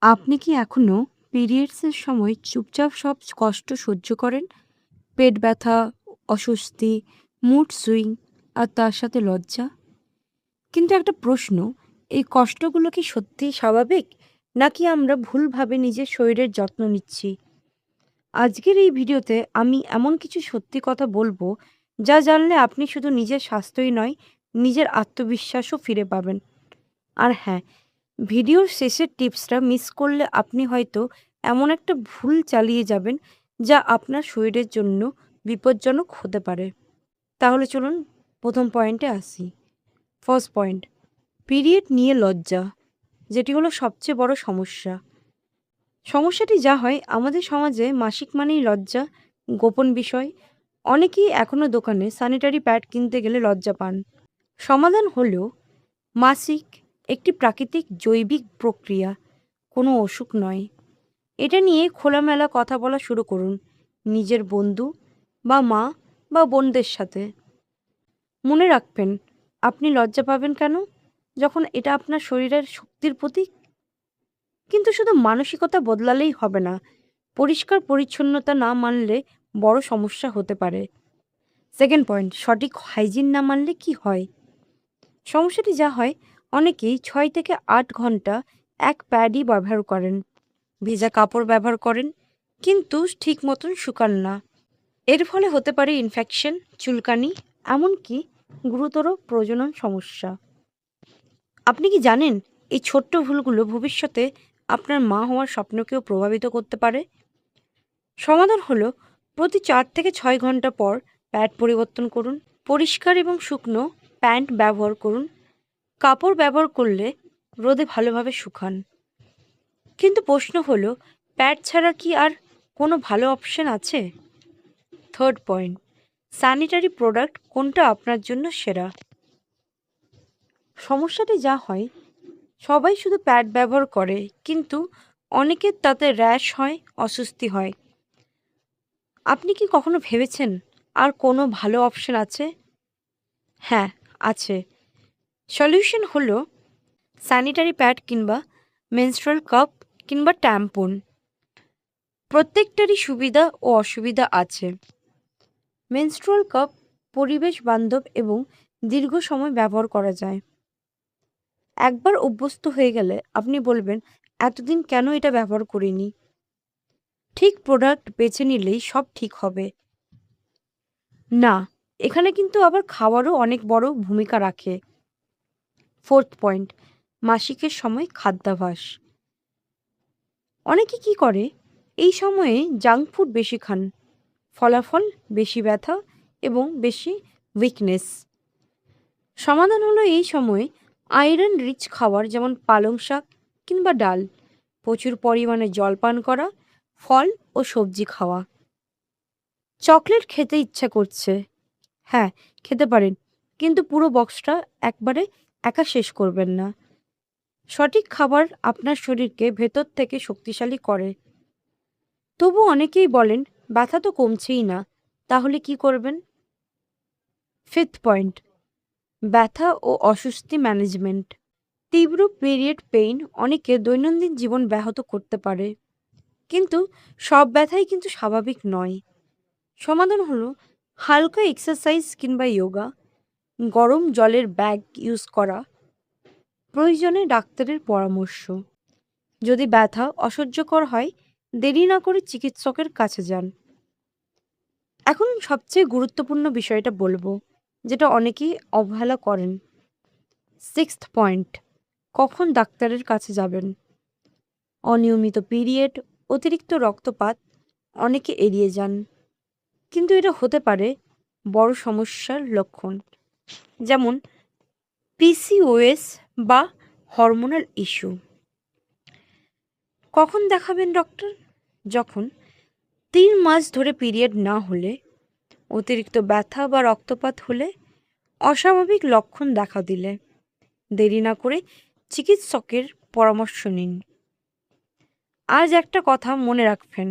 আপনি কি এখনো পিরিয়ডসের সময় চুপচাপ সব কষ্ট সহ্য করেন? পেট ব্যথা, অস্বস্তি, মুড সুইং আর তার সাথে লজ্জা? কিন্তু একটা প্রশ্ন, এই কষ্টগুলো কি সত্যিই স্বাভাবিক? নাকি আমরা ভুলভাবে নিজের শরীরের যত্ন নিচ্ছি? আজকের এই ভিডিওতে আমি এমন কিছু সত্যি কথা বলবো, যা জানলে আপনি শুধু নিজের স্বাস্থ্যই নয়, নিজের আত্মবিশ্বাসও ফিরে পাবেন। আর হ্যাঁ, ভিডিওর শেষের টিপসটা মিস করলে আপনি হয়তো এমন একটা ভুল চালিয়ে যাবেন যা আপনার শরীরের জন্য বিপজ্জনক হতে পারে। তাহলে চলুন প্রথম পয়েন্টে আসি। ফার্স্ট পয়েন্ট, পিরিয়ড নিয়ে লজ্জা, যেটি হলো সবচেয়ে বড় সমস্যা। সমস্যাটি যা হয়, আমাদের সমাজে মাসিক মানেই লজ্জা, গোপন বিষয়। অনেকেই এখনও দোকানে স্যানিটারি প্যাড কিনতে গেলে লজ্জা পান। সমাধান হলো মাসিক একটি প্রাকৃতিক জৈবিক প্রক্রিয়া, কোনো অসুখ নয়। এটা নিয়ে খোলামেলা কথা বলা শুরু করুন নিজের বন্ধু বা মা বা বোনদের সাথে। মনে রাখবেন, আপনি লজ্জা পাবেন কেন? যখন এটা আপনার শরীরের শক্তির প্রতীক। কিন্তু শুধু মানসিকতা বদলালেই হবে না, পরিষ্কার পরিচ্ছন্নতা না মানলে বড় সমস্যা হতে পারে। সেকেন্ড পয়েন্ট, সঠিক হাইজিন না মানলে কি হয়? সমস্যাটি যা হয়, অনেকেই 6 থেকে 8 ঘন্টা এক প্যাডই ব্যবহার করেন, ভেজা কাপড় ব্যবহার করেন, কিন্তু ঠিক মতন শুকান না। এর ফলে হতে পারে ইনফেকশন, চুলকানি, এমনকি গুরুতর প্রজনন সমস্যা। আপনি কি জানেন, এই ছোট্ট ভুলগুলো ভবিষ্যতে আপনার মা হওয়ার স্বপ্নকেও প্রভাবিত করতে পারে? সমাধান হলো প্রতি 4 থেকে 6 ঘন্টা পর প্যাড পরিবর্তন করুন। পরিষ্কার এবং শুকনো প্যান্ট ব্যবহার করুন। কাপড় ব্যবহার করলে রোদে ভালোভাবে শুকান। কিন্তু প্রশ্ন হলো, প্যাড ছাড়া কি আর কোনো ভালো অপশন আছে? থার্ড পয়েন্ট, স্যানিটারি প্রোডাক্ট কোনটা আপনার জন্য সেরা? সমস্যাটি যা হয়, সবাই শুধু প্যাড ব্যবহার করে, কিন্তু অনেকের তাতে র্যাশ হয়, অস্বস্তি হয়। আপনি কি কখনো ভেবেছেন আর কোনো ভালো অপশন আছে? হ্যাঁ, আছে। সলিউশন হলো স্যানিটারি প্যাড কিংবা মেনস্ট্রুয়াল কাপ কিংবা ট্যাম্পন। প্রত্যেকটারই সুবিধা ও অসুবিধা আছে। মেনস্ট্রুয়াল কাপ পরিবেশ বান্ধব এবং দীর্ঘ সময় ব্যবহার করা যায়। একবার অভ্যস্ত হয়ে গেলে আপনি বলবেন, এতদিন কেন এটা ব্যবহার করিনি। ঠিক প্রোডাক্ট বেছে নিলেই সব ঠিক হবে না, এখানে কিন্তু আবার খাওয়ারও অনেক বড় ভূমিকা রাখে। ফোর্থ পয়েন্ট, মাসিকের সময় খাদ্যাভ্যাস। অনেকে কি করে, এই সময়ে জাঙ্ক ফুড বেশি খান, ফলাফল বেশি ব্যথা এবং বেশি উইকনেস। সমাধান হলো এই সময়ে আয়রন রিচ খাবার, যেমন পালং শাক কিংবা ডাল, প্রচুর পরিমাণে জল পান করা, ফল ও সবজি খাওয়া। চকলেট খেতে ইচ্ছা করছে? হ্যাঁ, খেতে পারেন, কিন্তু পুরো বক্সটা একবারে একা শেষ করবেন না। সঠিক খাবার আপনার শরীরকে ভেতর থেকে শক্তিশালী করে। তবু অনেকেই বলেন, ব্যথা তো কমছেই না, তাহলে কি করবেন? ফিফথ পয়েন্ট, ব্যথা ও অস্বস্তি ম্যানেজমেন্ট। তীব্র পিরিয়ড পেইন অনেকে দৈনন্দিন জীবন ব্যাহত করতে পারে, কিন্তু সব ব্যথাই কিন্তু স্বাভাবিক নয়। সমাধান হলো হালকা এক্সারসাইজ কিংবা যোগা, গরম জলের ব্যাগ ইউজ করা, প্রয়োজনে ডাক্তারের পরামর্শ। যদি ব্যথা অসহ্যকর হয়, দেরি না করে চিকিৎসকের কাছে যান। এখন সবচেয়ে গুরুত্বপূর্ণ বিষয়টা বলবো, যেটা অনেকেই অবহেলা করেন। সিক্সথ পয়েন্ট, কখন ডাক্তারের কাছে যাবেন? অনিয়মিত পিরিয়ড, অতিরিক্ত রক্তপাত অনেকে এড়িয়ে যান, কিন্তু এটা হতে পারে বড় সমস্যার লক্ষণ, যেমন পিসিওএস বা হরমোনাল ইস্যু। কখন দেখাবেন ডক্টর? যখন 3 মাস ধরে পিরিয়ড না হলে, অতিরিক্ত ব্যথা বা রক্তপাত হলে, অস্বাভাবিক লক্ষণ দেখা দিলে। দেরি না করে চিকিৎসকের পরামর্শ নিন। আজ একটা কথা মনে রাখবেন,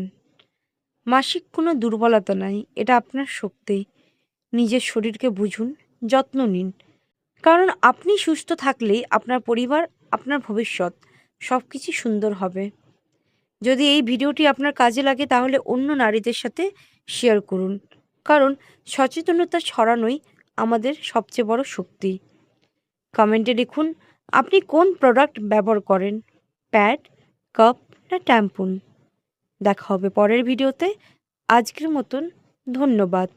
মাসিক কোনো দুর্বলতা নয়, এটা আপনার শক্তি। নিজের শরীরকে বুঝুন, যত্ন নিন, কারণ আপনি সুস্থ থাকলেই আপনার পরিবার, আপনার ভবিষ্যৎ সব কিছুই সুন্দর হবে। যদি এই ভিডিওটি আপনার কাজে লাগে তাহলে অন্য নারীদের সাথে শেয়ার করুন, কারণ সচেতনতা ছড়ানোই আমাদের সবচেয়ে বড় শক্তি। কমেন্টে লিখুন আপনি কোন প্রোডাক্ট ব্যবহার করেন, প্যাড, কাপ না ট্যাম্পুন। দেখা হবে পরের ভিডিওতে। আজকের মতন ধন্যবাদ।